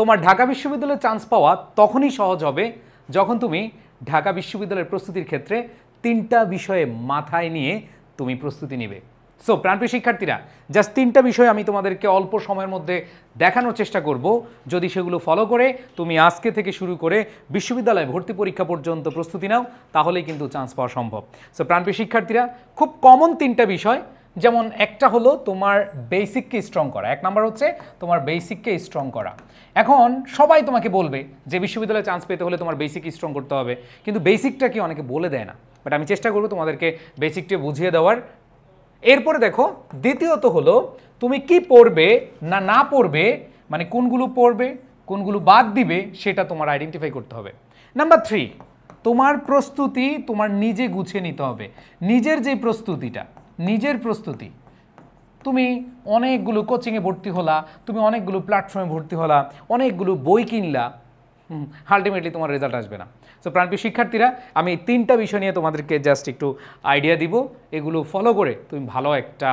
তোমার ঢাকা বিশ্ববিদ্যালয়ে চান্স পাওয়া তখনই সহজ হবে যখন তুমি ঢাকা বিশ্ববিদ্যালয়ের প্রস্তুতির ক্ষেত্রে 3টা বিষয়ে মাথায় নিয়ে তুমি প্রস্তুতি নিবে। সো প্রাণপ্রিয় শিক্ষার্থীরা, জাস্ট 3টা বিষয় আমি তোমাদেরকে অল্প সময়ের মধ্যে দেখানোর চেষ্টা করব। যদি সেগুলো ফলো করে তুমি আজকে থেকে শুরু করে বিশ্ববিদ্যালয়ে ভর্তি পরীক্ষা পর্যন্ত প্রস্তুতি নাও, তাহলেই কিন্তু চান্স পাওয়া সম্ভব। সো প্রাণপ্রিয় শিক্ষার্থীরা, খুব কমন 3টা বিষয়, যেমন একটা হলো তোমার বেসিককে স্ট্রং করা। 1 নাম্বার হচ্ছে তোমার বেসিককে স্ট্রং করা। এখন সবাই তোমাকে বলবে যে বিশ্ববিদ্যালয়ে চান্স পেতে হলে তোমার বেসিক স্ট্রং করতে হবে, কিন্তু বেসিকটা কি অনেকে বলে দেয় না, বাট আমি চেষ্টা করব তোমাদেরকে বেসিকটি বুঝিয়ে দেওয়ার। এরপরে দেখো, দ্বিতীয়ত হলো তুমি কি পড়বে না পড়বে, মানে কোনগুলো পড়বে কোনগুলো বাদ দিবে সেটা তোমার আইডেন্টিফাই করতে হবে। নাম্বার 3, তোমার প্রস্তুতি তোমার নিজে গুছিয়ে নিতে হবে। নিজের যে প্রস্তুতিটা, নিজের প্রস্তুতি, তুমি অনেকগুলো কোচিংয়ে ভর্তি হলা, তুমি অনেকগুলো প্ল্যাটফর্মে ভর্তি হলা, অনেকগুলো বই কিনলা, আলটিমেটলি তোমার রেজাল্ট আসবে না। সো প্রাণপ্রিয় শিক্ষার্থীরা, আমি 3টা বিষয় নিয়ে তোমাদেরকে জাস্ট একটু আইডিয়া দিব। এগুলো ফলো করে তুমি ভালো একটা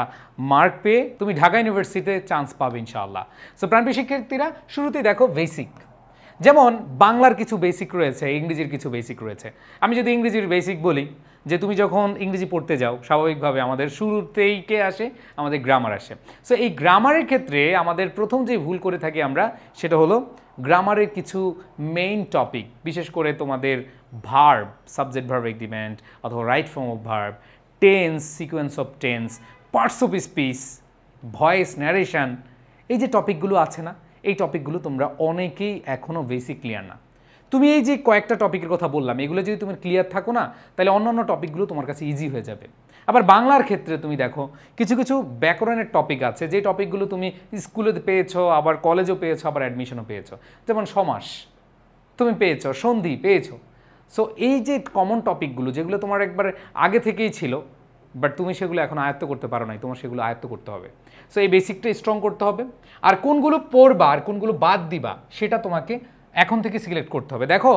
মার্ক পেয়ে তুমি ঢাকা ইউনিভার্সিটিতে চান্স পাবে ইনশাআল্লাহ। সো প্রাণপ্রিয় শিক্ষার্থীরা, শুরুতেই দেখো বেসিক। যেমন বাংলার কিছু বেসিক রয়েছে, ইংরেজির কিছু বেসিক রয়েছে। আমি যদি ইংরেজির বেসিক বলি, যে তুমি যখন ইংরেজি পড়তে যাও স্বাভাবিকভাবে আমাদের শুরুতেই কে আসে, আমাদের গ্রামার আসে। সো এই গ্রামারের ক্ষেত্রে আমাদের প্রথম যে ভুল করে থাকি আমরা, সেটা হলো গ্রামারের কিছু মেইন টপিক, বিশেষ করে তোমাদের ভার্ব, সাবজেক্ট ভার্ব এগ্রিমেন্ট অথবা right form of verb, tense, sequence of tense, parts of speech, voice, narration, এই যে টপিকগুলো আছে না, এই টপিকগুলো তোমরা অনেকেই এখনও বেসিক ক্লিয়ার না। তুমি এই যে কয়েকটা টপিকের কথা বললাম, এগুলো যদি তুমি ক্লিয়ার থাকো না, তাহলে অন্যান্য টপিকগুলো তোমার কাছে ইজি হয়ে যাবে। আবার বাংলার ক্ষেত্রে তুমি দেখো কিছু কিছু ব্যাকরণের টপিক আছে, যে টপিকগুলো তুমি স্কুলে পেয়েছো, আবার কলেজেও পেয়েছো, আবার অ্যাডমিশনও পেয়েছো। যেমন সমাস তুমি পেয়েছো, সন্ধি পেয়েছো। সো এই যে কমন টপিকগুলো, যেগুলো তোমার একবার আগে থেকেই ছিল, বাট তুমি সেগুলো এখন আয়ত্ত করতে পারো নাই, তোমার সেগুলো আয়ত্ত করতে হবে। সো এই বেসিকটা স্ট্রং করতে হবে। আর কোনগুলো পড়বা আর কোনগুলো বাদ দিবা সেটা তোমাকে এখন থেকে সিলেক্ট করতে হবে। দেখো,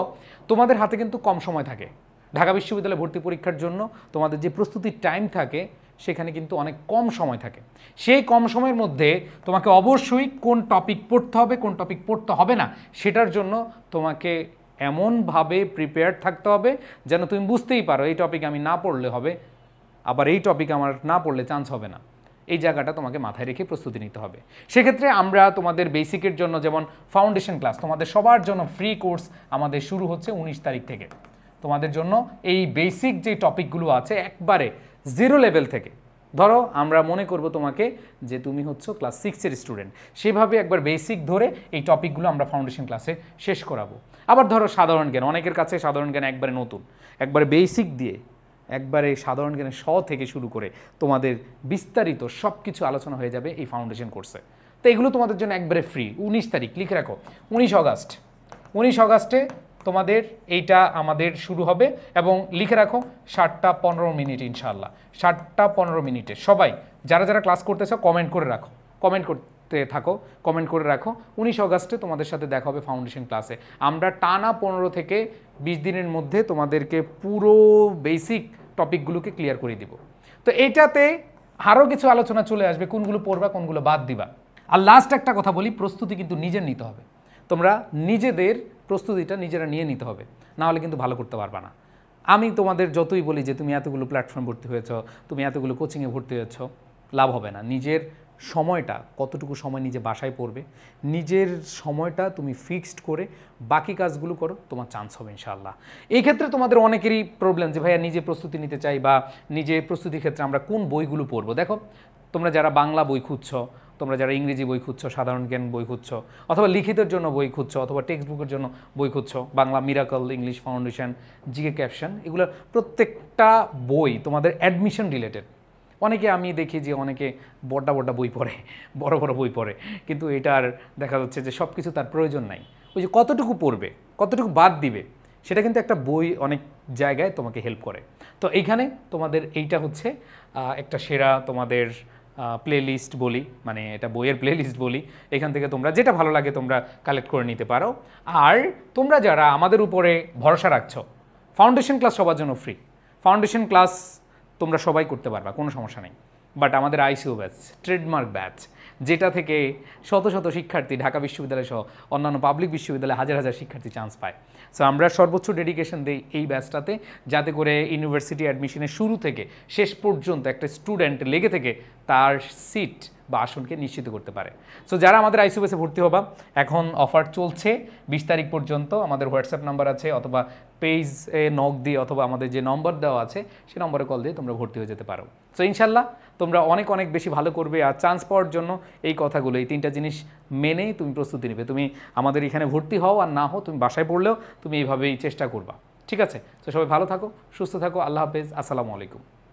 তোমাদের হাতে কিন্তু কম সময় থাকে। ঢাকা বিশ্ববিদ্যালয়ে ভর্তি পরীক্ষার জন্য তোমাদের যে প্রস্তুতির টাইম থাকে, সেখানে কিন্তু অনেক কম সময় থাকে। সেই কম সময়ের মধ্যে তোমাকে অবশ্যই কোন টপিক পড়তে হবে, কোন টপিক পড়তে হবে না, সেটার জন্য তোমাকে এমনভাবে প্রিপেয়ার্ড থাকতে হবে যেন তুমি বুঝতেই পারো এই টপিক আমি না পড়লে হবে, আবার এই টপিক আমার না পড়লে চান্স হবে না। এই জায়গাটা তোমাকে মাথায় রেখে প্রস্তুতি নিতে হবে। সেক্ষেত্রে আমরা তোমাদের বেসিকের জন্য, যেমন ফাউন্ডেশন ক্লাস, তোমাদের সবার জন্য ফ্রি কোর্স আমাদের শুরু হচ্ছে 19 তারিখ থেকে। তোমাদের জন্য এই বেসিক যে টপিকগুলো আছে একবারে 0 লেভেল থেকে, ধরো আমরা মনে করব তোমাকে যে তুমি হচ্ছে ক্লাস 6-এর স্টুডেন্ট, সেভাবে একবার বেসিক ধরে এই টপিকগুলো আমরা ফাউন্ডেশন ক্লাসে শেষ করাবো। আবার ধরো সাধারণ জ্ঞান, অনেকের কাছে সাধারণ জ্ঞান একবারে নতুন, একবারে বেসিক দিয়ে একবারে সাধারণ জ্ঞানের থেকে শুরু করে তোমাদের বিস্তারিত সব কিছু আলোচনা হয়ে যাবে এই ফাউন্ডেশন কোর্সে। তো এগুলো তোমাদের জন্য একবারে ফ্রি। 19 তারিখ লিখে রাখো, 19 অগাস্ট। 19 অগাস্টে তোমাদের এইটা আমাদের শুরু হবে, এবং লিখে রাখো 7টা 15 মিনিট ইনশাআল্লাহ। 7টা 15 মিনিটে সবাই যারা যারা ক্লাস করতেছ কমেন্ট করে রাখো, কমেন্ট করতে থাকো, কমেন্ট করে রাখো। 19 অগাস্টে তোমাদের সাথে দেখা হবে ফাউন্ডেশন ক্লাসে। আমরা টানা 15 থেকে 20 দিনের মধ্যে তোমাদেরকে পুরো বেসিক টপিকগুলোকে ক্লিয়ার করে দিব। তো এইটাতে আরও কিছু আলোচনা চলে আসবে, কোনগুলো পড়বা কোনগুলো বাদ দিবা। আর লাস্ট একটা কথা বলি, প্রস্তুতি কিন্তু নিজের নিতে হবে। তোমরা নিজেদের প্রস্তুতিটা নিজেরা নিয়ে নিতে হবে, না হলে কিন্তু ভালো করতে পারবা না। আমি তোমাদের যতই বলি যে তুমি এতগুলো প্ল্যাটফর্ম ভর্তি হয়েছ, তুমি এতগুলো কোচিংয়ে ভর্তি হয়েছ, লাভ হবে না। নিজের সময়টা, কতটুকু সময় নিজে বাসায় পড়বে, নিজের সময়টা তুমি ফিক্সড করে বাকি কাজগুলো করো, তোমার চান্স হবে ইনশাআল্লাহ। এই ক্ষেত্রে তোমাদের অনেকেরই প্রবলেম যে ভাইয়া নিজে প্রস্তুতি নিতে চাই, বা নিজে প্রস্তুতির ক্ষেত্রে আমরা কোন বইগুলো পড়বো। দেখো, তোমরা যারা বাংলা বই খুঁজছো, তোমরা যারা ইংরেজি বই খুঁজছো, সাধারণ জ্ঞান বই খুঁজছো, অথবা লিখিতের জন্য বই খুঁজছো, অথবা টেক্সট বুকের জন্য বই খুঁজছো, Bangla miracle, English foundation, GK caption, এগুলো প্রত্যেকটা বই তোমাদের অ্যাডমিশন রিলেটেড। অনেকে আমি দেখি যে অনেকে বড় বই পড়ে, বড় বই পড়ে, কিন্তু এটার দেখা যাচ্ছে যে সব কিছু তার প্রয়োজন নাই। ওই যে কতটুকু পড়বে, কতটুকু বাদ দিবে, সেটা কিন্তু একটা বই অনেক জায়গায় তোমাকে হেল্প করে। তো এইখানে তোমাদের এইটা হচ্ছে একটা সেরা তোমাদের প্লে লিস্ট বলি, মানে এটা বইয়ের প্লে লিস্ট বলি। এখান থেকে তোমরা যেটা ভালো লাগে তোমরা কালেক্ট করে নিতে পারো। আর তোমরা যারা আমাদের উপরে ভরসা রাখছো, ফাউন্ডেশন ক্লাস সবার জন্য ফ্রি। ফাউন্ডেশন ক্লাস তোমরা সবাই করতে পারবা, কোনো সমস্যা নেই। বাট আমাদের আইসিও ব্যাচ, ট্রেডমার্ক ব্যাচ, যেটা থেকে শত শত শিক্ষার্থী ঢাকা বিশ্ববিদ্যালয় সহ অন্যান্য পাবলিক বিশ্ববিদ্যালয়ে হাজার হাজার শিক্ষার্থী চান্স পায়। সো আমরা সর্বোচ্চ ডেডিকেশন দিই এই ব্যাচটাতে, যাতে করে ইউনিভার্সিটি অ্যাডমিশনের শুরু থেকে শেষ পর্যন্ত একটা স্টুডেন্ট লেগে থেকে তার সিট বা আসনকে নিশ্চিত করতে পারে। সো যারা আমাদের আইসিউএসে ভর্তি হবা, এখন অফার চলছে 20 তারিখ পর্যন্ত। আমাদের হোয়াটসঅ্যাপ নাম্বার আছে, অথবা পেজে নক দিয়ে, অথবা আমাদের যে নম্বর দেওয়া আছে সেই নম্বরে কল দিয়ে তোমরা ভর্তি হয়ে যেতে পারো। সো ইনশাল্লাহ তোমরা অনেক অনেক বেশি ভালো করবে। আর চান্স পাওয়ার জন্য এই কথাগুলো, এই 3টা জিনিস মেনেই তুমি প্রস্তুতি নেবে। তুমি আমাদের এখানে ভর্তি হও আর না হও, তুমি বাসায় পড়লেও তুমি এইভাবেই চেষ্টা করবা। ঠিক আছে? তো সবাই ভালো থাকো, সুস্থ থাকো। আল্লাহ হাফেজ, আসসালামু আলাইকুম।